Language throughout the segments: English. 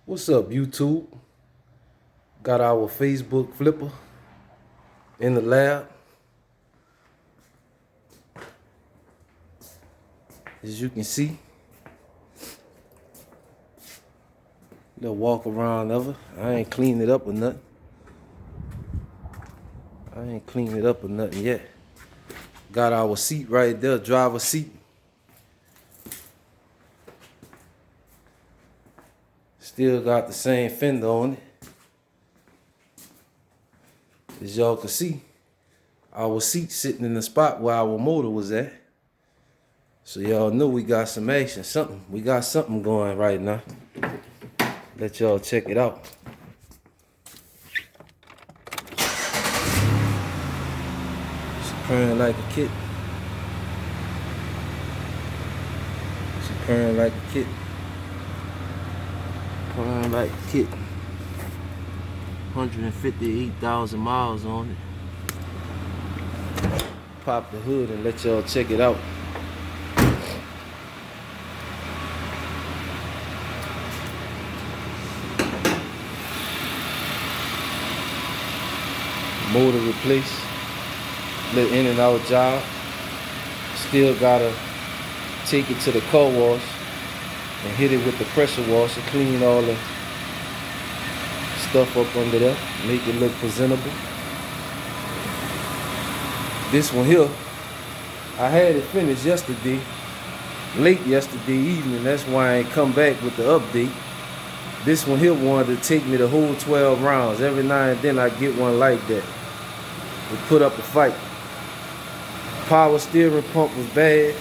What's up, YouTube? Got our Facebook flipper in the lab. As you can see, little walk around of it. I ain't cleaned it up or nothing. Yet. Got our seat right there, driver seat. Still got the same fender on it. As y'all can see, our seat sitting in the spot where our motor was at. So y'all know we got some action, we got something going right now. Let y'all check it out. She purring like a kitten. Purring like a kitten. 158,000 miles on it. Pop the hood and let y'all check it out. Motor replaced. Little in and out job. Still gotta take it to the car wash and hit it with the pressure washer, clean all the stuff up under there, make it look presentable. This one here, I had it finished yesterday, late yesterday evening. That's why I ain't come back with the update. This one here wanted to take me the whole 12 rounds. Every now and then I get one like that. We put up a fight. Power steering pump was bad.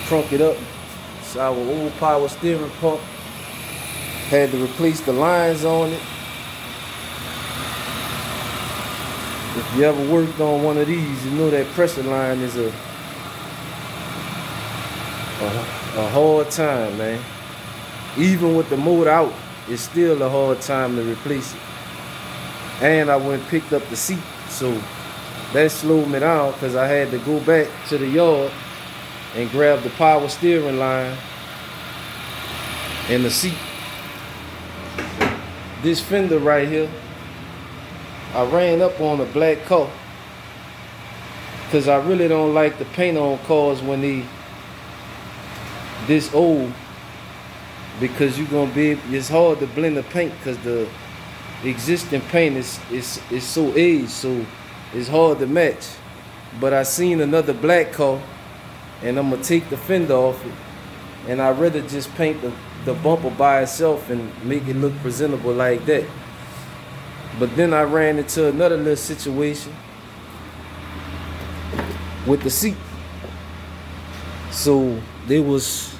Trunk it up. It's our old power steering pump. Had to replace the lines on it. If you ever worked on one of these, you know that pressure line is a hard time, man. Even with the motor out, it's still a hard time to replace it. And I went and picked up the seat, so that slowed me down because I had to go back to the yard and grab the power steering line and the seat. This fender right here, I ran up on a black car because I really don't like the paint on cars when they this old, because you're gonna be, it's hard to blend the paint because the existing paint is so aged, so it's hard to match. But I seen another black car and I'm gonna take the fender off it, and I'd rather just paint the bumper by itself and make it look presentable like that. But then I ran into another little situation with the seat. So they was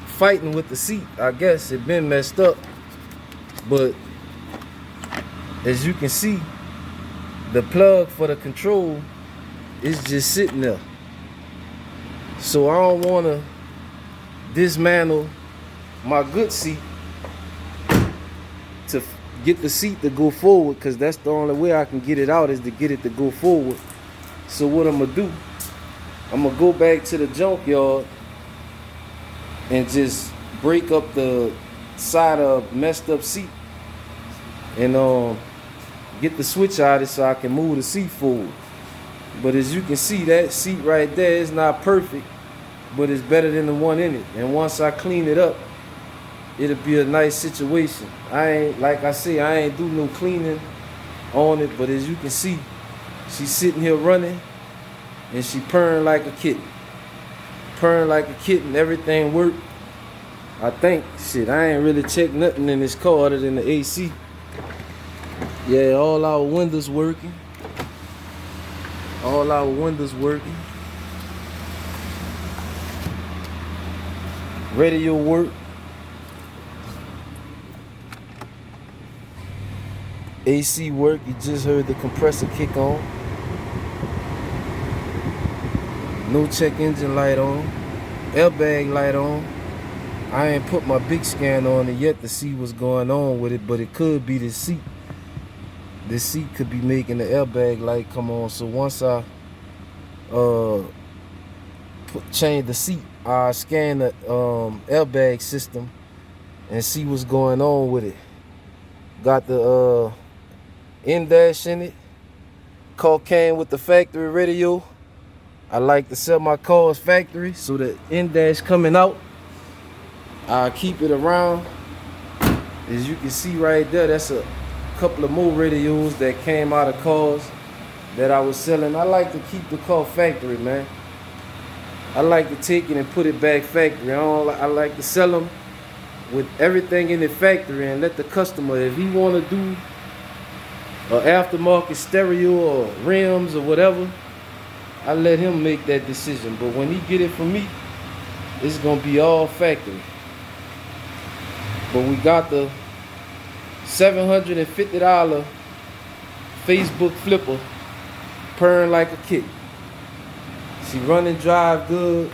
fighting with the seat. I guess it been messed up, but as you can see, the plug for the control is just sitting there. So I don't want to dismantle my good seat to get the seat to go forward, because that's the only way I can get it out, is to get it to go forward. So what I'm gonna do, I'm gonna go back to the junkyard and just break up the side of messed up seat and get the switch out of it so I can move the seat forward. But as you can see, that seat right there is not perfect, but it's better than the one in it. And once I clean it up, it'll be a nice situation. I ain't, like I say, I ain't do no cleaning on it, but as you can see, she's sitting here running and she purring like a kitten. Purring like a kitten, everything worked. I think, shit, I ain't really checked nothing in this car other than the AC. Yeah, all our windows working. All our windows working. Radio work. AC work. You just heard the compressor kick on. No check engine light on. Airbag light on. I ain't put my big scan on it yet to see what's going on with it, but it could be the seat. This seat could be making the airbag light come on. So once I change the seat, I scan the airbag system and see what's going on with it. Got the in-dash in it. Car came with the factory radio. I like to sell my cars factory, so the in-dash coming out, I keep it around. As you can see right there, that's a couple of more radios that came out of cars that I was selling. I like to keep the car factory, man. I like to take it and put it back factory. I like to sell them with everything in the factory and let the customer, if he want to do an aftermarket stereo or rims or whatever, I let him make that decision. But when he get it from me, it's gonna be all factory. But we got the $750 Facebook flipper, purring like a kitten. She run and drive good.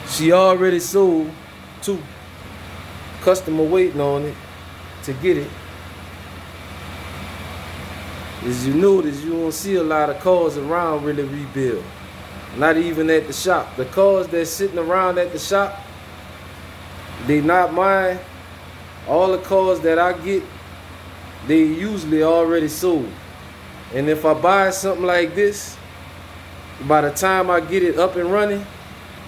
She already sold 2. Customer waiting on it to get it. As you notice, you won't see a lot of cars around really rebuild. Not even at the shop. The cars that's sitting around at the shop, they not mine. All the cars that I get, they usually already sold. And if I buy something like this, by the time I get it up and running,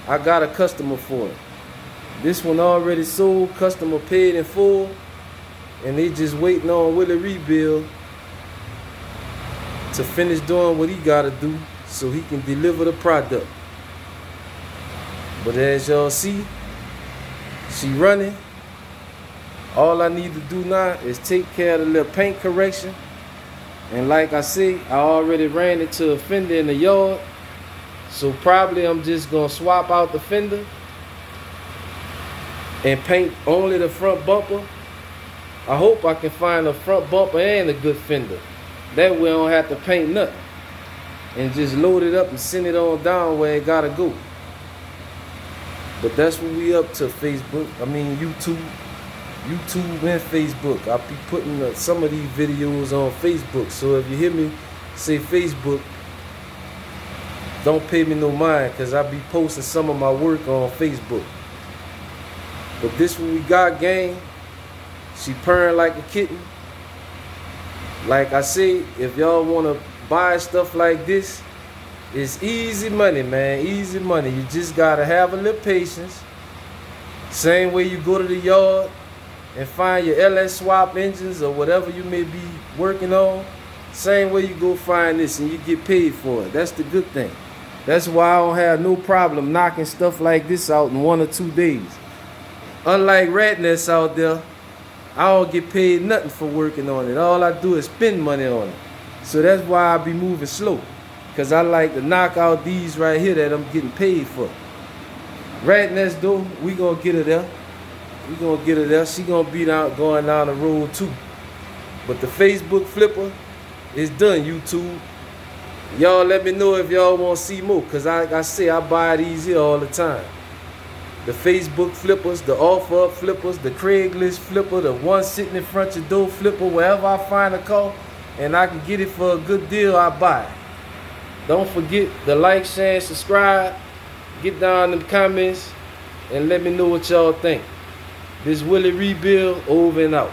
I got a customer for it. This one already sold, customer paid in full, and they just waiting on Willie Rebuild to finish doing what he gotta do so he can deliver the product. But as y'all see, she running. All I need to do now is take care of the little paint correction. And like I say, I already ran it to a fender in the yard. So probably I'm just gonna swap out the fender and paint only the front bumper. I hope I can find a front bumper and a good fender. That way I don't have to paint nothing. And just load it up and send it on down where it gotta go. But that's what we up to, YouTube and Facebook. I'll be putting some of these videos on Facebook. So if you hear me say Facebook, don't pay me no mind, because I'll be posting some of my work on Facebook. But this what we got, gang. She purring like a kitten. Like I say, if y'all want to buy stuff like this, it's easy money, man. Easy money. You just got to have a little patience. Same way you go to the yard and find your LS swap engines or whatever you may be working on. Same way you go find this and you get paid for it. That's the good thing. That's why I don't have no problem knocking stuff like this out in 1 or 2 days. Unlike Rat Nest out there, I don't get paid nothing for working on it. All I do is spend money on it. So that's why I be moving slow. Because I like to knock out these right here that I'm getting paid for. Rat Nest though, we gonna get her there. We gonna get her there. She gonna be going down the road too. But the Facebook flipper is done, YouTube. Y'all let me know if y'all want to see more. Because like I say, I buy these here all the time. The Facebook flippers, the offer-up flippers, the Craigslist flipper, the one sitting in front of your door flipper. Wherever I find a car and I can get it for a good deal, I buy it. Don't forget to like, share, and subscribe. Get down in the comments and let me know what y'all think. This Willie Rebuild, over and out.